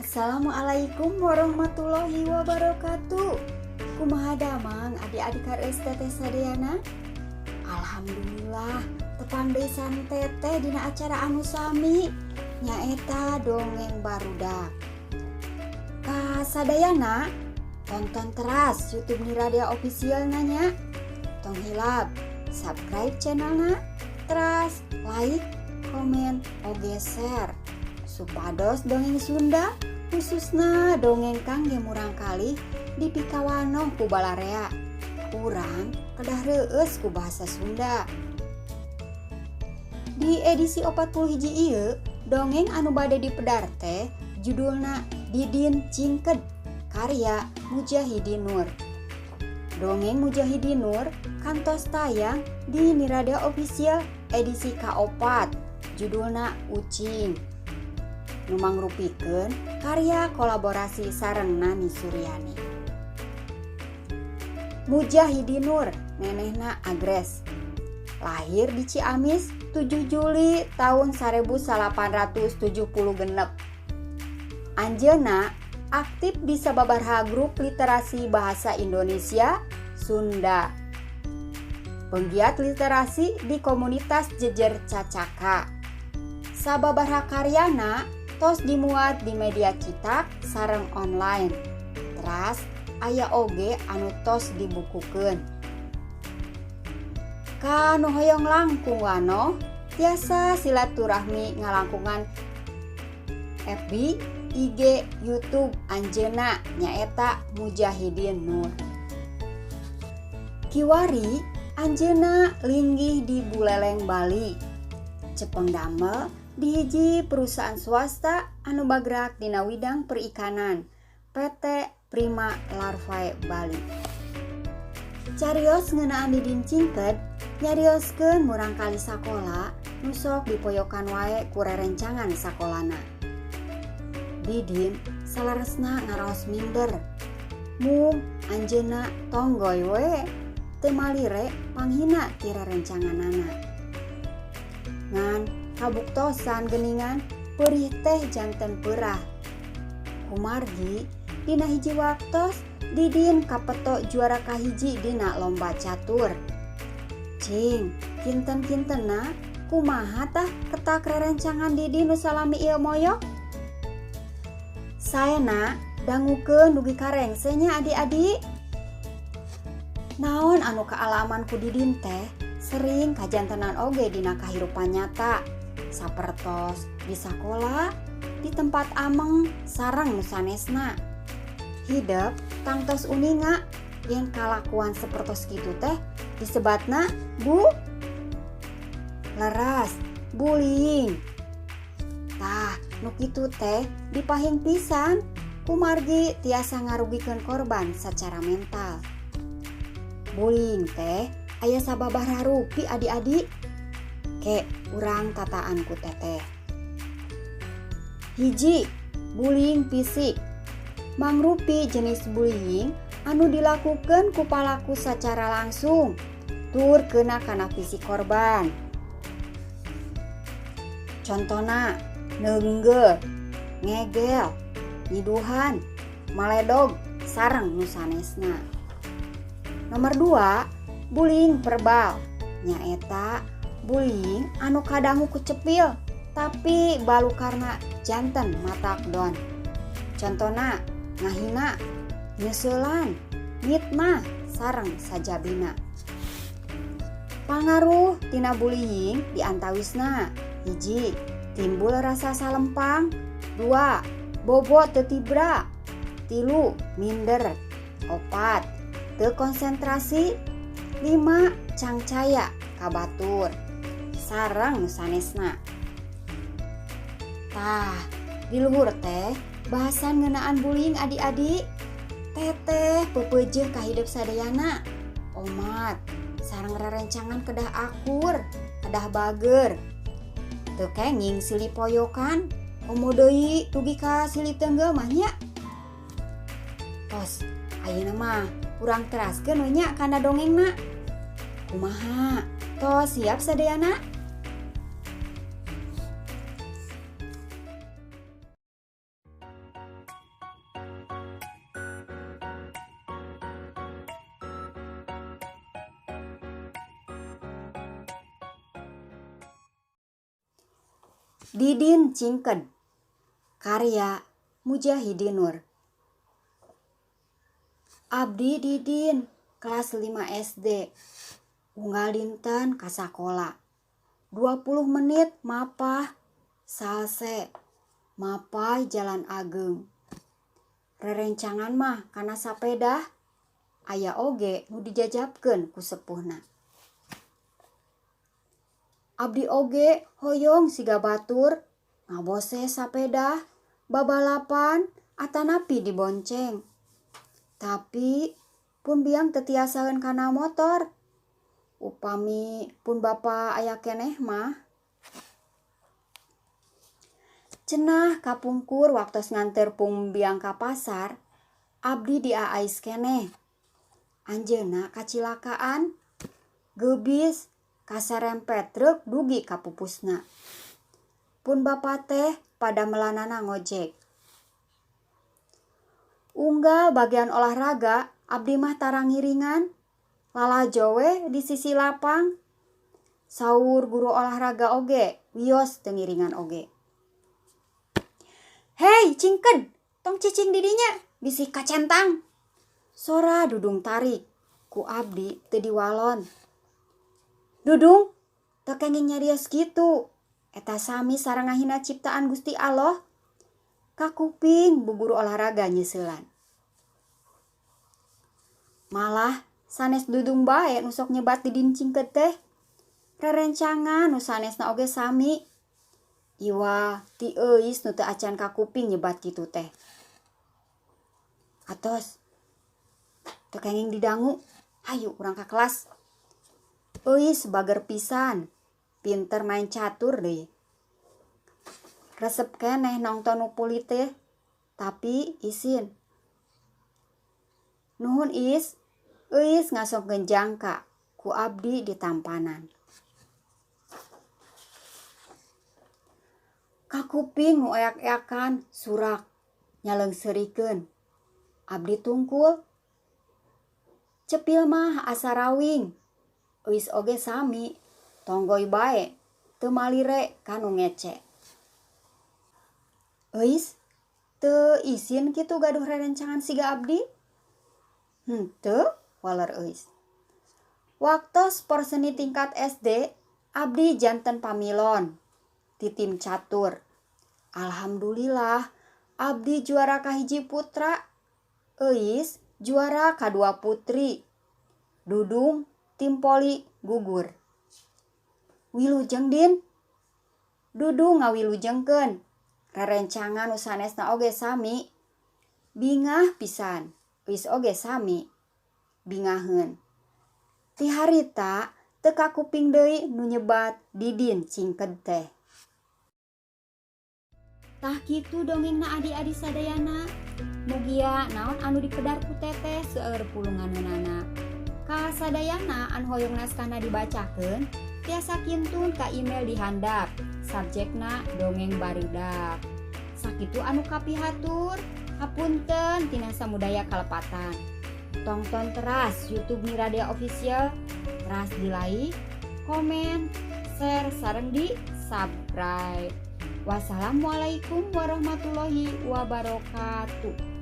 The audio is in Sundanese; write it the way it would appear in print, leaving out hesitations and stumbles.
Assalamualaikum warahmatullahi wabarakatuh. Kumaha damang adik-adik hareuy teteh sadayana? Alhamdulillah tepang deui teteh dina acara anu sami nyaeta dongeng barudak. Ka sadayana tonton teras YouTube Niradia Official nanya. Tong hilap subscribe channelna, teras like, komen, oge share supados dongeng Sunda khususna dongeng kangge murang kali dipikawanoh ku balarea urang kedah reueus ku bahasa Sunda. Di edisi 41 ieu dongeng anu bade dipedar teh judulna Didin Cingked karya Mujahidin Nur. Dongeng Mujahidin Nur kantos tayang di Niradia Official edisi ka-4 judulna Ucing. Nu mangrupikeun karya kolaborasi sareng Nani Suryani. Mujahidin Nur nenehna Agres. Lahir di Ciamis 7 Juli tahun 1876. Anjeunna aktif di sababaraha grup literasi bahasa Indonesia Sunda. Penggiat literasi di komunitas Jejer Cacaka. Sababaraha karyana tos dimuat di media cetak sareng online. Teras aya oge anu tos dibukukeun. Ka nu hoyong langkung wano tiasa silaturahmi ngalangkungan FB, IG, YouTube anjeunna nyaeta Mujahidin Nur. Kiwari anjeunna linggih di Buleleng, Bali. Cepeng damel di hiji perusahaan swasta anu bagrak dina widang perikanan PT Prima Larvae Bali. Carios ngeunaan Didin Cingked nyarioskeun murang kali sakola nu sok dipoyokan wae ku rerencangan sakolana. Didin salaresna ngaraos minder. Mung anjeunna tonggoy we teu malire panghina ti rerencanganana. Ngan kabuktosan geningan perih teh janten perah. Kumargi dina hiji waktos Didin kapeto juara kahiji dina lomba catur. Cing, kinten-kintena kumaha tah ketak rerencangan Didin nu salami ieu moyok? Saena dangukeun dugi karengse nya adik-adik. Naon anu kaalaman ku Didin teh sering kajantenan oge dina kahirupan nyata. Sapertos di sakola, di tempat ameng sareng nu sanesna. Hidep tangtos uninga yen kalakuan sapertos kitu teh disebatna leras, bullying. Tah, nu kitu teh dipahing pisan kumargi tiasa ngarugikeun korban secara mental. Bullying teh aya sababaraha rupi adik-adik. Ke urang tataan ku teteh. Hiji, bullying fisik. Mangrupi jenis bullying anu dilakukeun ku palaku secara langsung tur keuna kana fisik korban. Contona neunggeuh, ngegel, nyiduhan, maledog sareng nu sanesna. Nomor 2, bullying verbal. Nyaeta bullying anu kadangu kecepil tapi balu karena janten matakdon. Contona ngahina, nyeseulan, ngitnah sareng sajabina. Pangaruh tina bullying diantawisna. Hiji, timbul rasa salempang. 2, bobot teu tibra. 3, minder. 4, teu konsentrasi. 5, cangcaya kabatur sareng sanesna. Tah, di luhur teh bahasan ngeunaan bullying adik-adik. Teteh peupeujeuh ka hidup sadayana. Omat sareng rerencangan kedah akur, kedah bager. Teu kenging silih poyokan, komo deui dugi ka silih teunggeuh mah nya. Tos, ayeuna mah urang teraskeun we nya kana dongengna. Kumaha? Tos siap sadayana? Didin Cingked, karya Mujahidin Nur. Abdi Didin, kelas 5 SD. Unggal dinten ka sakola. 20 menit mapah, salse, mapai Jalan Ageng. Rerencangan mah kana sapeda, aya oge nu dijajabkeun ku sepuhna. Abdi oge hoyong siga batur, ngabose sapeda, babalapan, atanapi dibonceng. Tapi pun biang teu tiasaeun kana motor. Upami pun bapa aya keneh mah. Cenah kapungkur waktos nganter pung biang ka pasar, abdi diaais keneh. Anjeunna kacilakaan, geubis kasarempet truk dugi ka pupusna. Pun bapa teh pada melanana ngojek. Unggal bagian olahraga, abdi mah tarang ngiringan, lalajo we di sisi lapang. Saur guru olahraga oge, wios teu ngiringan oge. "Hei Cingked, tong cicing di dinya, bisi kacentang." Sora Dudung tarik, ku abdi teu diwalon. "Dudung, teu kenging nyarios kitu. Eta sami sareng ngahina ciptaan Gusti Allah." Kakuping bu guru olahraga nyeuselan. Malah sanes Dudung bae nu sok nyebat Didin Cingked teh. Rerencangan nu sanesna oge sami. Iwa ti euis nu teu acan kakuping nyebat kitu teh. Atos, teu kenging didangu, hayu urang ka kelas. Euis bager pisan, pinter main catur deui. Resep keneh nongton nu pulit teh, tapi isin. Nuhun is, euis ngasok genjangka, ku abdi di tampanan. Kakuping nu eak-eakan surak nyaleungseurikeun. Abdi tungkul. Cepil mah asa rawing. Euis oge sami, tonggoy bae, teu malire kanu ngece. "Euis, teu isin kitu gaduh rerencangan siga abdi?" "Henteu," waler euis. Waktos porseni tingkat SD, abdi janten pamilon di tim catur. Alhamdulillah, abdi juara kahiji putra, euis juara kadua putri. Dudung tim poli gugur. "Wilujeng Din." Dudung ngawilujengkeun. Rerencangan nu sanesna oge sami. Bingah pisan, euis oge sami. Bingaheun. Ti harita teu kakuping deui nu nyebat Didin Cingked teh. Tah kitu dongengna adi-adi sadayana. Mugia naon anu dipedar ku teteh seueur pulunganeunana. Ka sadayana anu hoyong naskahna dibacakeun, tiasa kintun ka email di handap. Subjekna dongeng barudak. Sakitu anu kapihatur, hapunten tina samudaya kalepatan. Tonton teras YouTube Miradia Official, teras di like, komen, share sareng di subscribe. Wassalamualaikum warahmatullahi wabarakatuh.